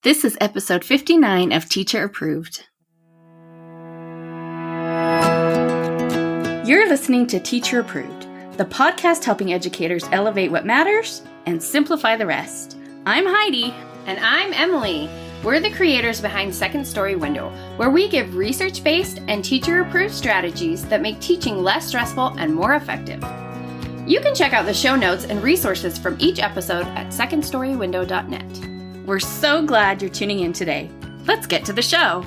This is episode 59 of Teacher Approved. You're listening to Teacher Approved, the podcast helping educators elevate what matters and simplify the rest. I'm Heidi. And I'm Emily. We're the creators behind Second Story Window, where we give research-based and teacher-approved strategies that make teaching less stressful and more effective. You can check out the show notes and resources from each episode at secondstorywindow.net. We're so glad you're tuning in today. Let's get to the show.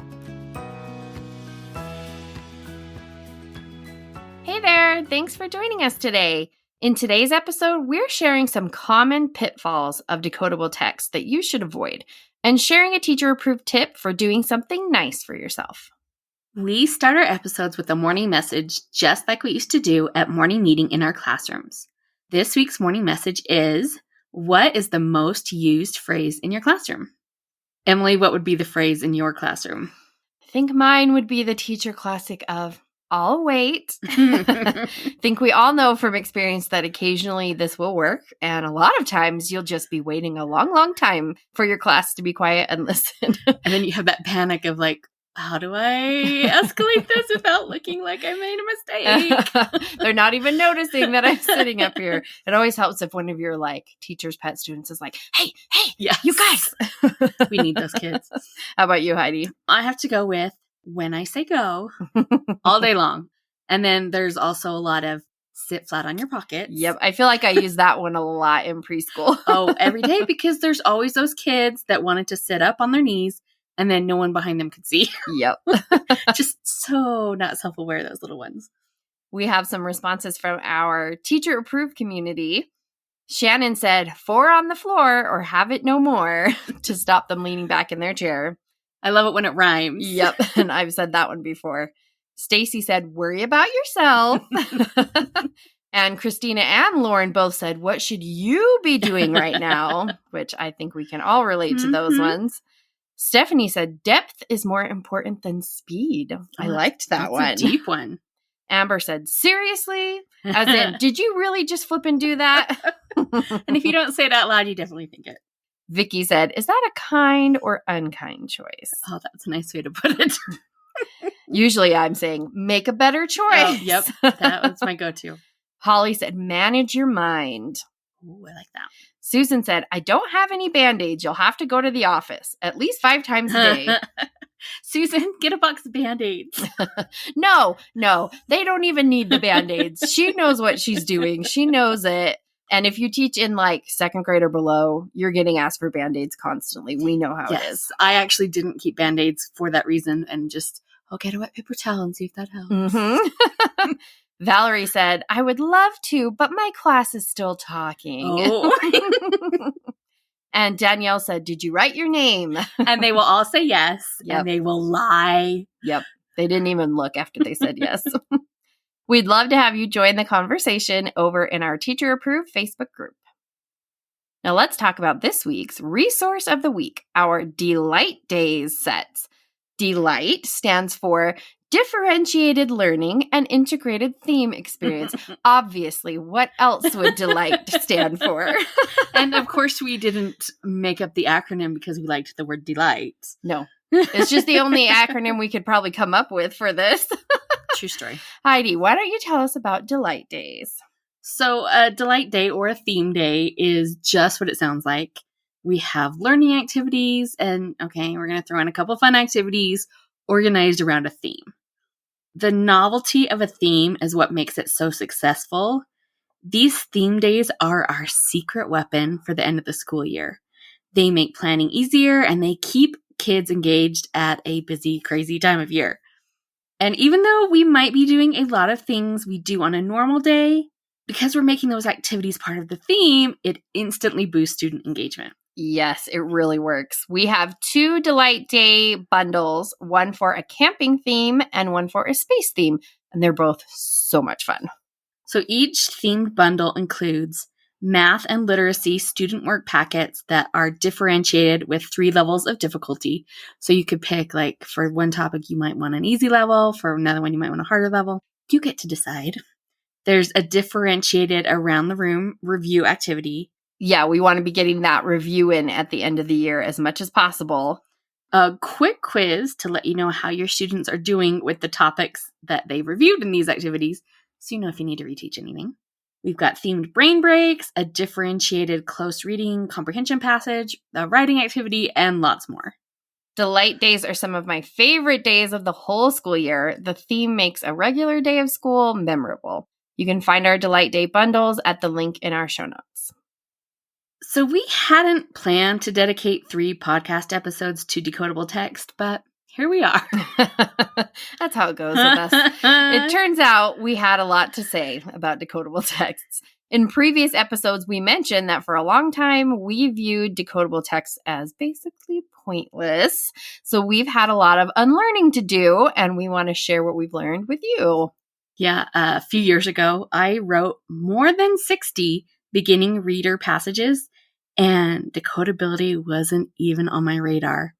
Hey there, thanks for joining us today. In today's episode, we're sharing some common pitfalls of decodable text that you should avoid, and sharing a teacher-approved tip for doing something nice for yourself. We start our episodes with a morning message, just like we used to do at morning meeting in our classrooms. This week's morning message is, what is the most used phrase in your classroom? Emily, what would be the phrase in your classroom? I think mine would be the teacher classic of, I'll wait. I think we all know from experience that occasionally this will work. And a lot of times you'll just be waiting a long, long time for your class to be quiet and listen. And then you have that panic of like, how do I escalate this without looking like I made a mistake? They're not even noticing that I'm sitting up here. It always helps if one of your like teacher's pet students is like, hey, yes. You guys. We need those kids. How about you, Heidi? I have to go with when I say go all day long. And then there's also a lot of sit flat on your pockets. Yep. I feel like I use that one a lot in preschool. Oh, every day, because there's always those kids that wanted to sit up on their knees and then no one behind them could see. Yep. Just so not self-aware, those little ones. We have some responses from our teacher approved community. Shannon said, 4 on the floor or have it no more to stop them leaning back in their chair. I love it when it rhymes. Yep. And I've said that one before. Stacy said, worry about yourself. And Christina and Lauren both said, what should you be doing right now? Which I think we can all relate to those ones. Stephanie said, depth is more important than speed. I liked that one. That's a deep one. Amber said, seriously? As in, did you really just flip and do that? And if you don't say it out loud, you definitely think it. Vicky said, is that a kind or unkind choice? Oh, that's a nice way to put it. Usually I'm saying, make a better choice. Oh, yep. That was my go-to. Holly said, manage your mind. Ooh, I like that. Susan said, I don't have any Band-Aids. You'll have to go to the office at least 5 times a day. Susan, get a box of Band-Aids. No, they don't even need the Band-Aids. She knows what she's doing. She knows it. And if you teach in like 2nd grade or below, you're getting asked for Band-Aids constantly. We know how it is. I actually didn't keep Band-Aids for that reason and just, I'll get a wet paper towel and see if that helps. Mm-hmm. Valerie said, I would love to, but my class is still talking. Oh. And Danielle said, did you write your name? And they will all say yes. Yep. And they will lie. Yep. They didn't even look after they said yes. We'd love to have you join the conversation over in our Teacher Approved Facebook group. Now let's talk about this week's Resource of the Week, our Delight Days sets. Delight stands for Differentiated Learning and Integrated Theme Experience. Obviously, what else would Delight stand for? And of course, we didn't make up the acronym because we liked the word delight. No, it's just the only acronym we could probably come up with for this. True story. Heidi, why don't you tell us about Delight Days? So a Delight Day or a theme day is just what it sounds like. We have learning activities and, okay, we're going to throw in a couple fun activities organized around a theme. The novelty of a theme is what makes it so successful. These theme days are our secret weapon for the end of the school year. They make planning easier and they keep kids engaged at a busy, crazy time of year. And even though we might be doing a lot of things we do on a normal day, because we're making those activities part of the theme, it instantly boosts student engagement. Yes, it really works. We have 2 Delight Day bundles, one for a camping theme and one for a space theme, and they're both so much fun. So each themed bundle includes math and literacy student work packets that are differentiated with 3 levels of difficulty. So you could pick, like, for one topic, you might want an easy level. For another one, you might want a harder level. You get to decide. There's a differentiated around the room review activity. Yeah, we want to be getting that review in at the end of the year as much as possible. A quick quiz to let you know how your students are doing with the topics that they reviewed in these activities, so you know if you need to reteach anything. We've got themed brain breaks, a differentiated close reading comprehension passage, a writing activity, and lots more. Delight days are some of my favorite days of the whole school year. The theme makes a regular day of school memorable. You can find our Delight Day bundles at the link in our show notes. So we hadn't planned to dedicate 3 podcast episodes to decodable text, but here we are. That's how it goes with us. It turns out we had a lot to say about decodable texts. In previous episodes, we mentioned that for a long time, we viewed decodable texts as basically pointless. So we've had a lot of unlearning to do, and we want to share what we've learned with you. Yeah, a few years ago, I wrote more than 60 beginning reader passages, and decodability wasn't even on my radar.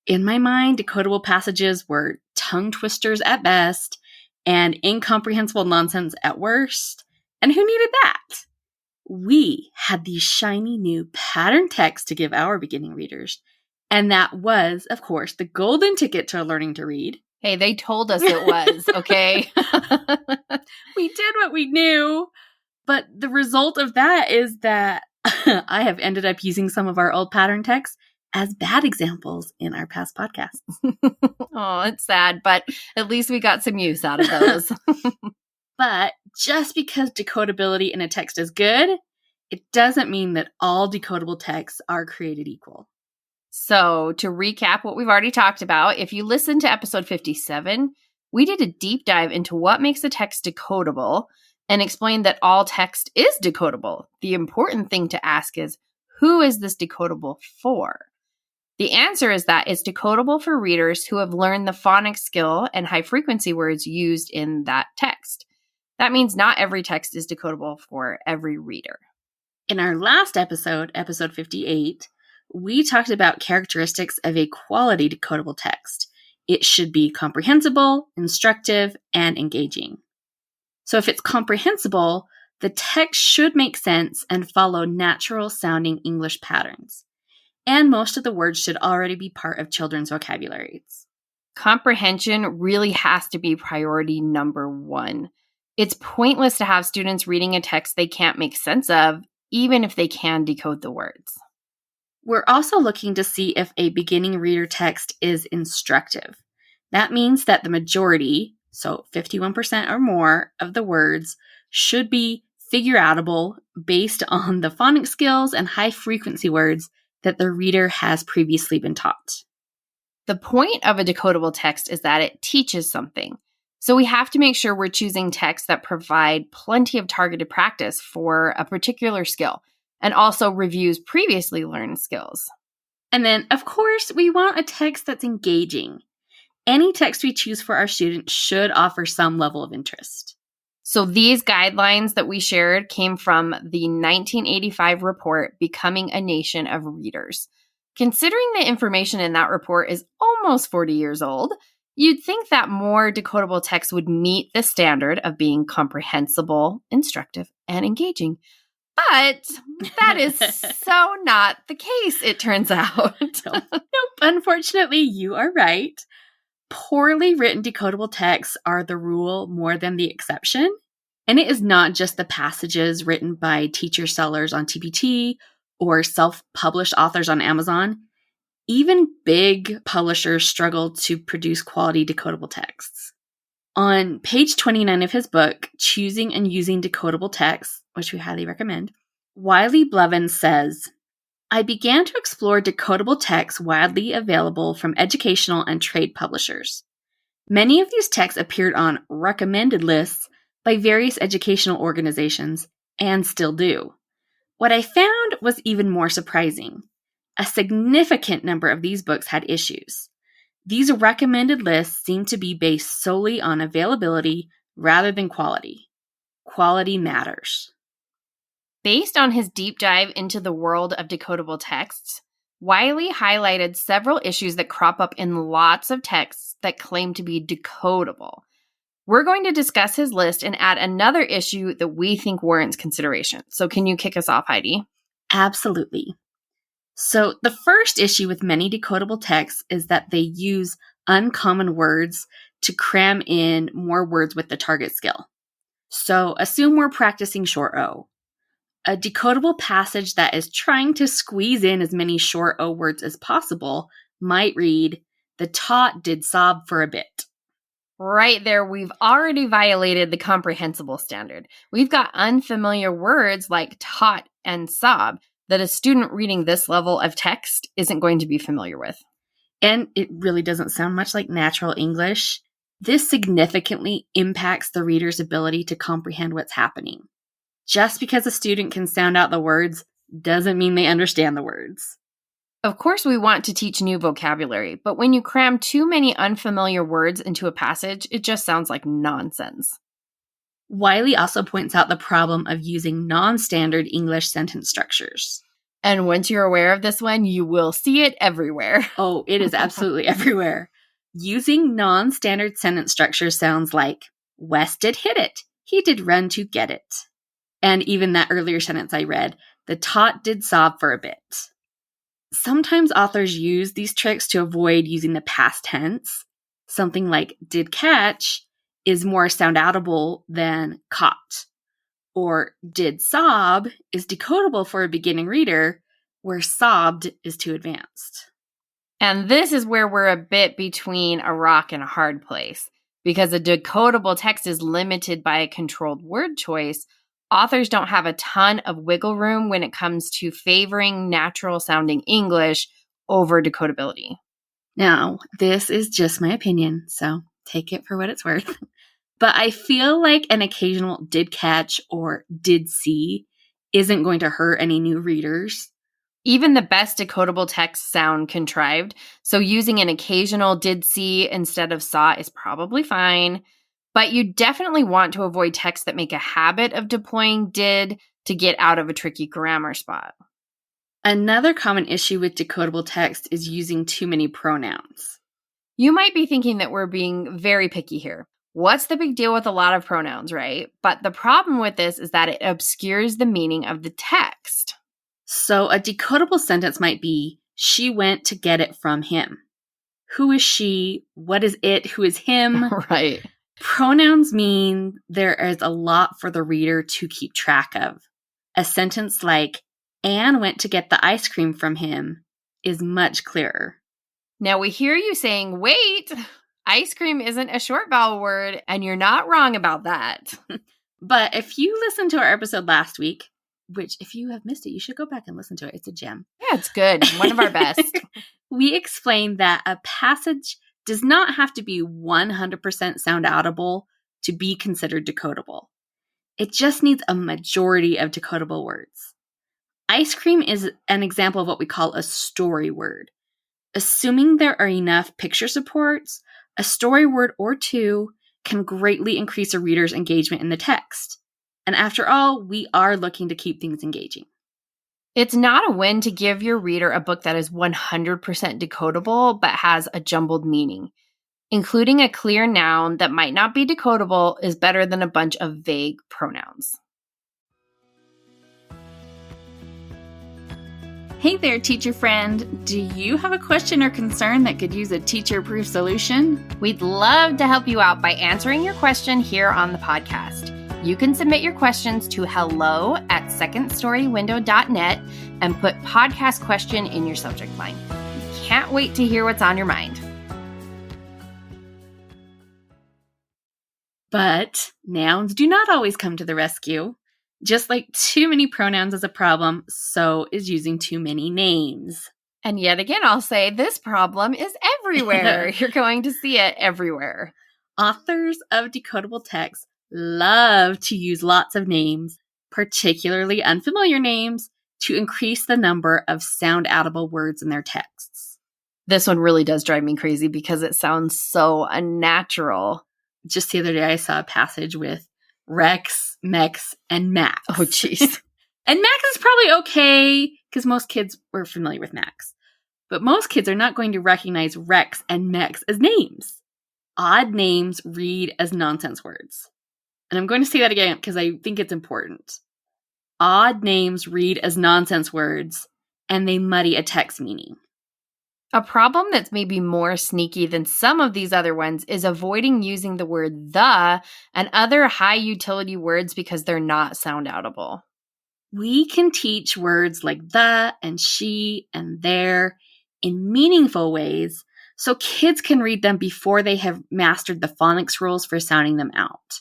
In my mind, decodable passages were tongue twisters at best and incomprehensible nonsense at worst. And who needed that? We had these shiny new pattern texts to give our beginning readers. And that was, of course, the golden ticket to learning to read. Hey, they told us it was, okay? We did what we knew. But the result of that is that I have ended up using some of our old pattern texts as bad examples in our past podcasts. Oh, it's sad, but at least we got some use out of those. But just because decodability in a text is good, it doesn't mean that all decodable texts are created equal. So to recap what we've already talked about, if you listen to episode 57, we did a deep dive into what makes a text decodable and explained that all text is decodable. The important thing to ask is, who is this decodable for? The answer is that it's decodable for readers who have learned the phonics skill and high-frequency words used in that text. That means not every text is decodable for every reader. In our last episode, episode 58, we talked about characteristics of a quality decodable text. It should be comprehensible, instructive, and engaging. So if it's comprehensible, the text should make sense and follow natural-sounding English patterns. And most of the words should already be part of children's vocabularies. Comprehension really has to be priority number 1. It's pointless to have students reading a text they can't make sense of, even if they can decode the words. We're also looking to see if a beginning reader text is instructive. That means that the majority, so 51% or more of the words, should be figure-outable based on the phonics skills and high-frequency words that the reader has previously been taught. The point of a decodable text is that it teaches something. So we have to make sure we're choosing texts that provide plenty of targeted practice for a particular skill and also reviews previously learned skills. And then, of course, we want a text that's engaging. Any text we choose for our students should offer some level of interest. So these guidelines that we shared came from the 1985 report, Becoming a Nation of Readers. Considering the information in that report is almost 40 years old, you'd think that more decodable text would meet the standard of being comprehensible, instructive, and engaging. But that is so not the case, it turns out. Nope. Unfortunately, you are right. Poorly written decodable texts are the rule more than the exception. And it is not just the passages written by teacher sellers on TPT or self-published authors on Amazon. Even big publishers struggle to produce quality decodable texts. On page 29 of his book, Choosing and Using Decodable Texts, which we highly recommend, Wiley Blevins says, I began to explore decodable texts widely available from educational and trade publishers. Many of these texts appeared on recommended lists by various educational organizations and still do. What I found was even more surprising. A significant number of these books had issues. These recommended lists seem to be based solely on availability rather than quality. Quality matters. Based on his deep dive into the world of decodable texts, Wiley highlighted several issues that crop up in lots of texts that claim to be decodable. We're going to discuss his list and add another issue that we think warrants consideration. So can you kick us off, Heidi? Absolutely. So the first issue with many decodable texts is that they use uncommon words to cram in more words with the target skill. So assume we're practicing short O. A decodable passage that is trying to squeeze in as many short O words as possible might read, "The tot did sob for a bit." Right there, we've already violated the comprehensible standard. We've got unfamiliar words like tot and sob that a student reading this level of text isn't going to be familiar with. And it really doesn't sound much like natural English. This significantly impacts the reader's ability to comprehend what's happening. Just because a student can sound out the words doesn't mean they understand the words. Of course, we want to teach new vocabulary, but when you cram too many unfamiliar words into a passage, it just sounds like nonsense. Wiley also points out the problem of using non-standard English sentence structures. And once you're aware of this one, you will see it everywhere. Oh, it is absolutely everywhere. Using non-standard sentence structures sounds like, "Wes did hit it. He did run to get it." And even that earlier sentence I read, "The tot did sob for a bit." Sometimes authors use these tricks to avoid using the past tense. Something like "did catch" is more sound-outable than "caught." Or "did sob" is decodable for a beginning reader, where "sobbed" is too advanced. And this is where we're a bit between a rock and a hard place. Because a decodable text is limited by a controlled word choice, authors don't have a ton of wiggle room when it comes to favoring natural-sounding English over decodability. Now, this is just my opinion, so take it for what it's worth. But I feel like an occasional "did catch" or "did see" isn't going to hurt any new readers. Even the best decodable texts sound contrived, so using an occasional "did see" instead of "saw" is probably fine. But you definitely want to avoid texts that make a habit of deploying "did" to get out of a tricky grammar spot. Another common issue with decodable text is using too many pronouns. You might be thinking that we're being very picky here. What's the big deal with a lot of pronouns, right? But the problem with this is that it obscures the meaning of the text. So a decodable sentence might be, "She went to get it from him." Who is she? What is it? Who is him? Right. Pronouns mean there is a lot for the reader to keep track of. A sentence like, "Anne went to get the ice cream from him," is much clearer. Now we hear you saying, wait, ice cream isn't a short vowel word, and you're not wrong about that. But if you listened to our episode last week, which if you have missed it, you should go back and listen to it. It's a gem. Yeah, it's good. One of our best. We explained that a passage does not have to be 100% sound audible to be considered decodable. It just needs a majority of decodable words. Ice cream is an example of what we call a story word. Assuming there are enough picture supports, a story word or two can greatly increase a reader's engagement in the text. And after all, we are looking to keep things engaging. It's not a win to give your reader a book that is 100% decodable but has a jumbled meaning. Including a clear noun that might not be decodable is better than a bunch of vague pronouns. Hey there, teacher friend. Do you have a question or concern that could use a teacher-proof solution? We'd love to help you out by answering your question here on the podcast. You can submit your questions to hello@secondstorywindow.net and put podcast question in your subject line. We can't wait to hear what's on your mind. But nouns do not always come to the rescue. Just like too many pronouns is a problem, so is using too many names. And yet again, I'll say this problem is everywhere. You're going to see it everywhere. Authors of decodable texts love to use lots of names, particularly unfamiliar names, to increase the number of sound-outable words in their texts. This one really does drive me crazy because it sounds so unnatural. Just the other day, I saw a passage with Rex, Mex, and Max. Oh, jeez. And Max is probably okay, because most kids were familiar with Max. But most kids are not going to recognize Rex and Mex as names. Odd names read as nonsense words. And I'm going to say that again because I think it's important. Odd names read as nonsense words, and they muddy a text meaning. A problem that's maybe more sneaky than some of these other ones is avoiding using the word the and other high utility words because they're not sound outable. We can teach words like the and she and their in meaningful ways so kids can read them before they have mastered the phonics rules for sounding them out.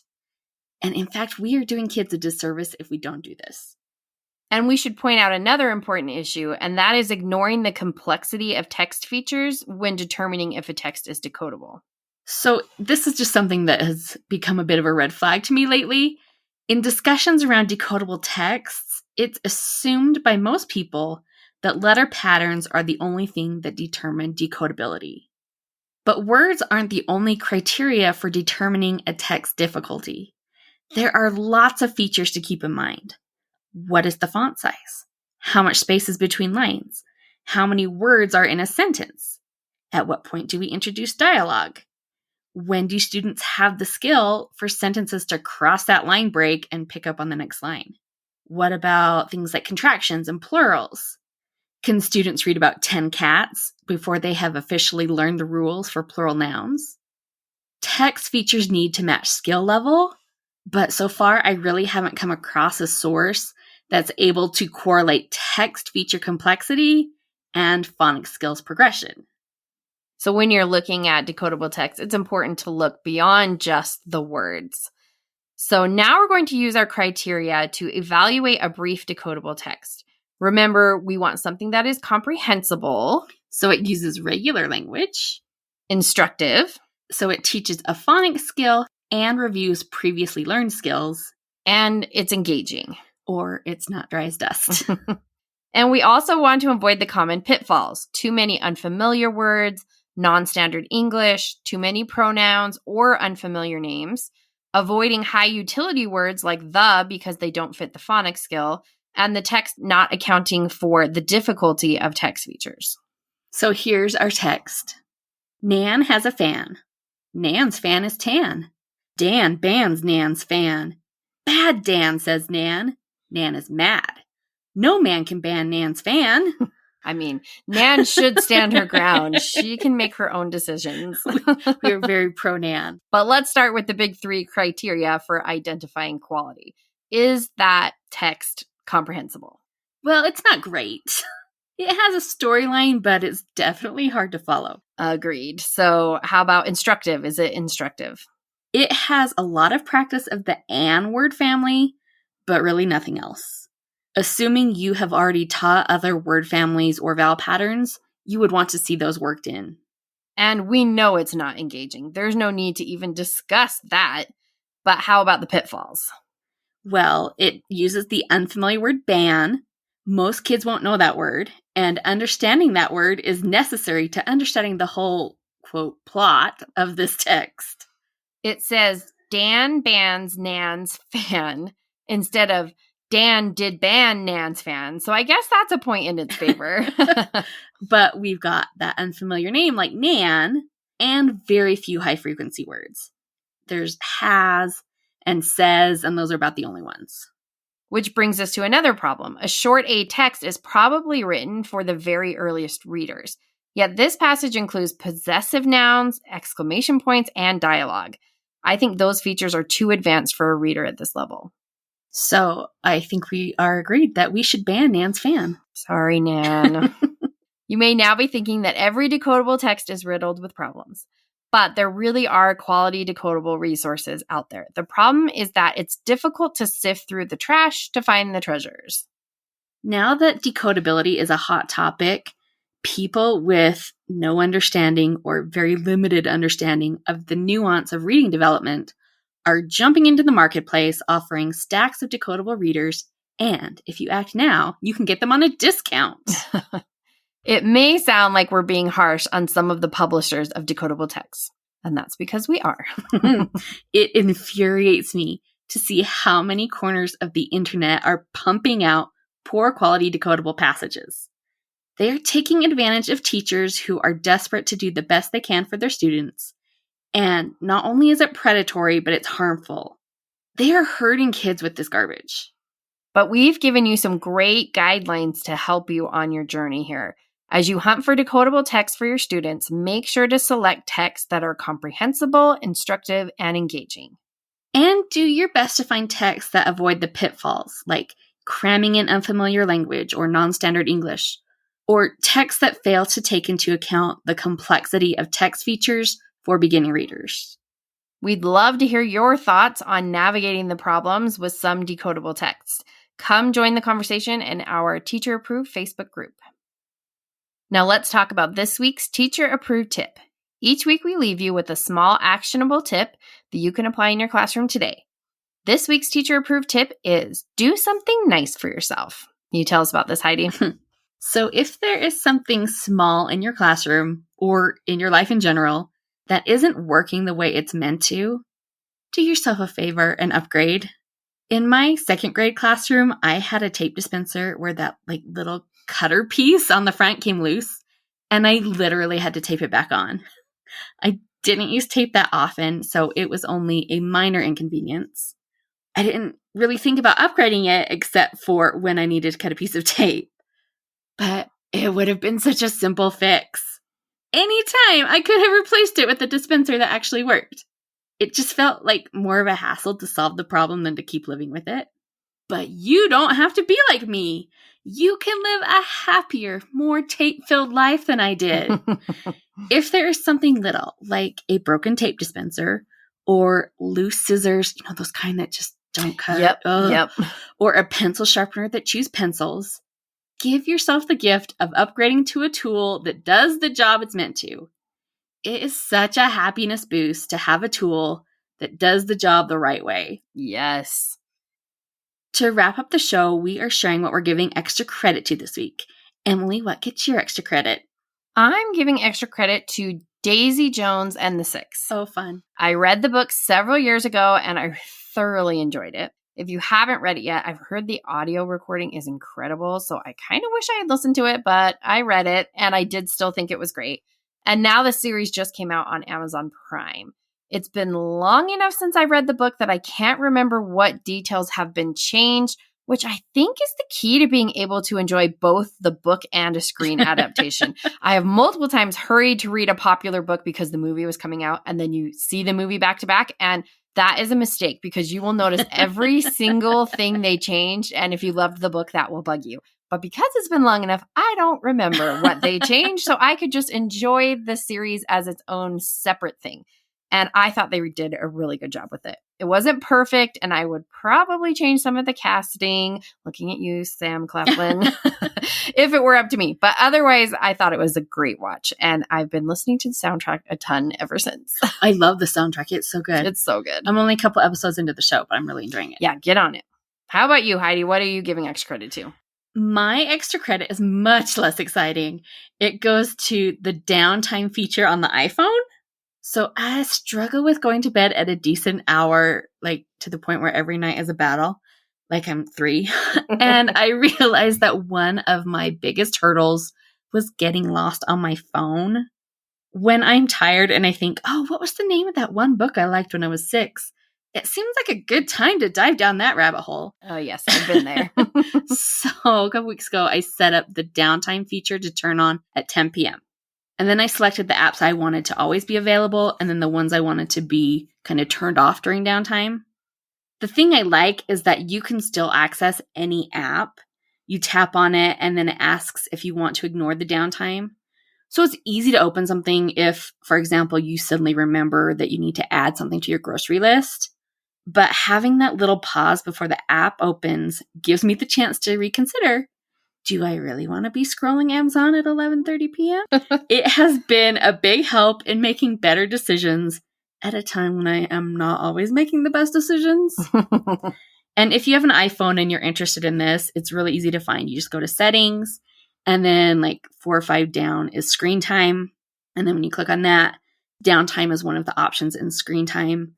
And in fact, we are doing kids a disservice if we don't do this. And we should point out another important issue, and that is ignoring the complexity of text features when determining if a text is decodable. So this is just something that has become a bit of a red flag to me lately. In discussions around decodable texts, it's assumed by most people that letter patterns are the only thing that determine decodability. But words aren't the only criteria for determining a text difficulty. There are lots of features to keep in mind. What is the font size? How much space is between lines? How many words are in a sentence? At what point do we introduce dialogue? When do students have the skill for sentences to cross that line break and pick up on the next line? What about things like contractions and plurals? Can students read about 10 cats before they have officially learned the rules for plural nouns? Text features need to match skill level, but so far I really haven't come across a source that's able to correlate text feature complexity and phonics skills progression. So when you're looking at decodable text, it's important to look beyond just the words. So now we're going to use our criteria to evaluate a brief decodable text. Remember, we want something that is comprehensible. So it uses regular language. Instructive. So it teaches a phonics skill and reviews previously learned skills. And it's engaging. Or it's not dry as dust. And we also want to avoid the common pitfalls. Too many unfamiliar words, non-standard English, too many pronouns, or unfamiliar names. Avoiding high utility words like the because they don't fit the phonics skill. And the text not accounting for the difficulty of text features. So here's our text. Nan has a fan. Nan's fan is tan. Dan bans Nan's fan. Bad Dan, says Nan. Nan is mad. No man can ban Nan's fan. I mean, Nan should stand her ground. She can make her own decisions. We're very pro Nan. But let's start with the big three criteria for identifying quality. Is that text comprehensible? Well, it's not great. It has a storyline, but it's definitely hard to follow. Agreed. So how about instructive? Is it instructive? It has a lot of practice of the and word family, but really nothing else. Assuming you have already taught other word families or vowel patterns, you would want to see those worked in. And we know it's not engaging. There's no need to even discuss that. But how about the pitfalls? Well, it uses the unfamiliar word ban. Most kids won't know that word, and understanding that word is necessary to understanding the whole, quote, plot of this text. It says, Dan bans Nan's fan instead of Dan did ban Nan's fan. So I guess that's a point in its favor. But we've got that unfamiliar name like Nan and very few high-frequency words. There's has and says, and those are about the only ones. Which brings us to another problem. A short A text is probably written for the very earliest readers. Yet this passage includes possessive nouns, exclamation points, and dialogue. I think those features are too advanced for a reader at this level. So I think we are agreed that we should ban Nan's fan. Sorry, Nan. You may now be thinking that every decodable text is riddled with problems. But there really are quality decodable resources out there. The problem is that it's difficult to sift through the trash to find the treasures. Now that decodability is a hot topic, people with no understanding or very limited understanding of the nuance of reading development are jumping into the marketplace offering stacks of decodable readers, and if you act now, you can get them on a discount. It may sound like we're being harsh on some of the publishers of decodable texts, and that's because we are. It infuriates me to see how many corners of the internet are pumping out poor quality decodable passages. They are taking advantage of teachers who are desperate to do the best they can for their students. And not only is it predatory, but it's harmful. They are hurting kids with this garbage. But we've given you some great guidelines to help you on your journey here. As you hunt for decodable text for your students, make sure to select texts that are comprehensible, instructive, and engaging. And do your best to find texts that avoid the pitfalls, like cramming in unfamiliar language or non-standard English, or texts that fail to take into account the complexity of text features for beginning readers. We'd love to hear your thoughts on navigating the problems with some decodable texts. Come join the conversation in our teacher-approved Facebook group. Now let's talk about this week's teacher-approved tip. Each week we leave you with a small actionable tip that you can apply in your classroom today. This week's teacher-approved tip is do something nice for yourself. Can you tell us about this, Heidi? So if there is something small in your classroom or in your life in general that isn't working the way it's meant to, do yourself a favor and upgrade. In my second grade classroom, I had a tape dispenser where that little cutter piece on the front came loose, and I literally had to tape it back on. I didn't use tape that often, so it was only a minor inconvenience. I didn't really think about upgrading it except for when I needed to cut a piece of tape. But it would have been such a simple fix. Anytime I could have replaced it with a dispenser that actually worked. It just felt like more of a hassle to solve the problem than to keep living with it. But you don't have to be like me. You can live a happier, more tape-filled life than I did. If there is something little, like a broken tape dispenser or loose scissors, those kind that just don't cut. Yep. Or a pencil sharpener that chews pencils, give yourself the gift of upgrading to a tool that does the job it's meant to. It is such a happiness boost to have a tool that does the job the right way. Yes. To wrap up the show, we are sharing what we're giving extra credit to this week. Emily, what gets your extra credit? I'm giving extra credit to Daisy Jones and the Six. So fun. I read the book several years ago and I thoroughly enjoyed it. If you haven't read it yet, I've heard the audio recording is incredible, so I kind of wish I had listened to it, but I read it and I did still think it was great. And now the series just came out on Amazon Prime. It's been long enough since I read the book that I can't remember what details have been changed, which I think is the key to being able to enjoy both the book and a screen adaptation. I have multiple times hurried to read a popular book because the movie was coming out, and then you see the movie back to back, and that is a mistake because you will notice every single thing they changed, and if you loved the book, that will bug you. But because it's been long enough, I don't remember what they changed, so I could just enjoy the series as its own separate thing. And I thought they did a really good job with it. It wasn't perfect, and I would probably change some of the casting, looking at you, Sam Claflin, if it were up to me. But otherwise, I thought it was a great watch, and I've been listening to the soundtrack a ton ever since. I love the soundtrack. It's so good. It's so good. I'm only a couple episodes into the show, but I'm really enjoying it. Yeah, get on it. How about you, Heidi? What are you giving extra credit to? My extra credit is much less exciting. It goes to the downtime feature on the iPhone. So I struggle with going to bed at a decent hour, to the point where every night is a battle, like I'm 3. And I realized that one of my biggest hurdles was getting lost on my phone. When I'm tired and I think, what was the name of that one book I liked when I was 6? It seems like a good time to dive down that rabbit hole. Oh, yes, I've been there. So a couple weeks ago, I set up the downtime feature to turn on at 10 p.m. And then I selected the apps I wanted to always be available, and then the ones I wanted to be kind of turned off during downtime. The thing I like is that you can still access any app. You tap on it, and then it asks if you want to ignore the downtime. So it's easy to open something if, for example, you suddenly remember that you need to add something to your grocery list. But having that little pause before the app opens gives me the chance to reconsider. Do I really want to be scrolling Amazon at 11:30 p.m.? It has been a big help in making better decisions at a time when I am not always making the best decisions. And if you have an iPhone and you're interested in this, it's really easy to find. You just go to settings, and then 4 or 5 down is screen time. And then when you click on that, downtime is one of the options in screen time.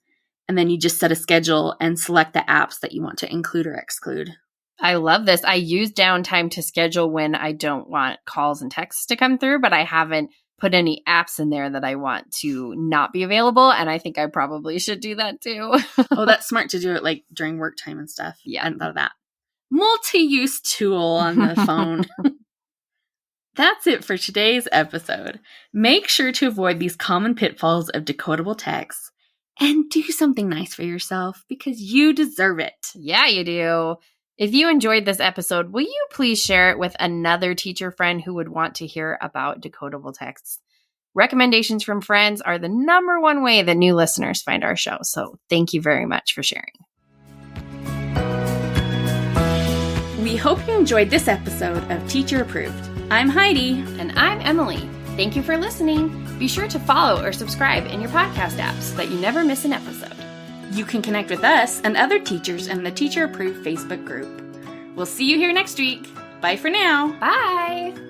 And then you just set a schedule and select the apps that you want to include or exclude. I love this. I use downtime to schedule when I don't want calls and texts to come through, but I haven't put any apps in there that I want to not be available. And I think I probably should do that too. Oh, that's smart to do it during work time and stuff. Yeah. I hadn't thought of that. multi-use tool on the phone. That's it for today's episode. Make sure to avoid these common pitfalls of decodable texts and do something nice for yourself because you deserve it. Yeah, you do. If you enjoyed this episode, will you please share it with another teacher friend who would want to hear about decodable texts? Recommendations from friends are the number one way that new listeners find our show. So thank you very much for sharing. We hope you enjoyed this episode of Teacher Approved. I'm Heidi. And I'm Emily. Thank you for listening. Be sure to follow or subscribe in your podcast app so that you never miss an episode. You can connect with us and other teachers in the Teacher Approved Facebook group. We'll see you here next week. Bye for now. Bye.